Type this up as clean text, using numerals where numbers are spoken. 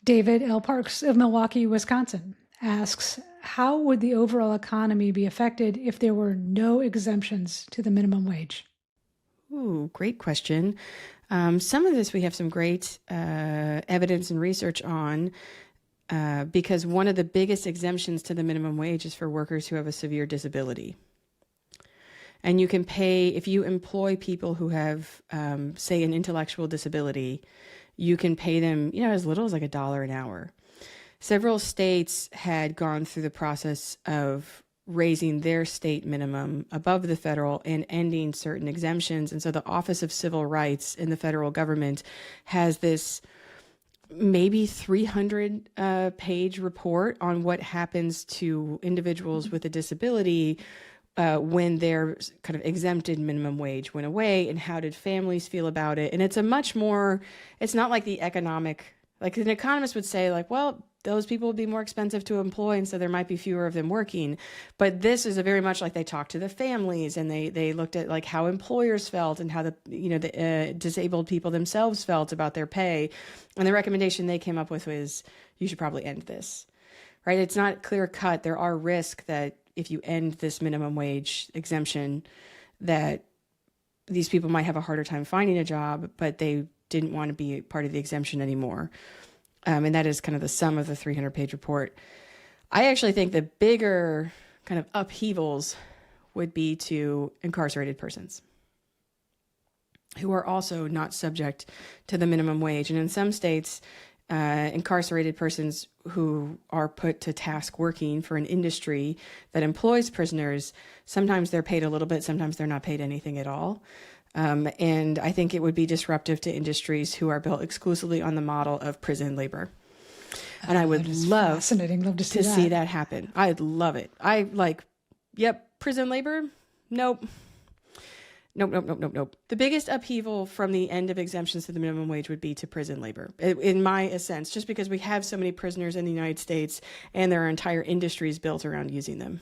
David L. Parks of Milwaukee, Wisconsin asks, how would the overall economy be affected if there were no exemptions to the minimum wage? Ooh, great question. Some of this we have some great evidence and research on because one of the biggest exemptions to the minimum wage is for workers who have a severe disability. And you can pay, if you employ people who have, say, an intellectual disability, you can pay them, as little as like $1 an hour. Several states had gone through the process of raising their state minimum above the federal and ending certain exemptions. And so the Office of Civil Rights in the federal government has this maybe 300 page report on what happens to individuals with a disability when their kind of exempted minimum wage went away, and how did families feel about it. And it's a much more, it's not like the economic, like an economist would say, like, well, those people would be more expensive to employ, and so there might be fewer of them working. But this is a very much like they talked to the families, and they looked at like how employers felt and how the disabled people themselves felt about their pay. And the recommendation they came up with was, you should probably end this, right? It's not clear cut. There are risks that if you end this minimum wage exemption, that these people might have a harder time finding a job, but they didn't want to be part of the exemption anymore. And that is kind of the sum of the 300-page report. I actually think the bigger kind of upheavals would be to incarcerated persons who are also not subject to the minimum wage. And in some states, incarcerated persons who are put to task working for an industry that employs prisoners, sometimes they're paid a little bit, sometimes they're not paid anything at all. And I think it would be disruptive to industries who are built exclusively on the model of prison labor. And I would love to see that happen. I'd love it. Prison labor? Nope. Nope. The biggest upheaval from the end of exemptions to the minimum wage would be to prison labor, in my sense, just because we have so many prisoners in the United States and there are entire industries built around using them.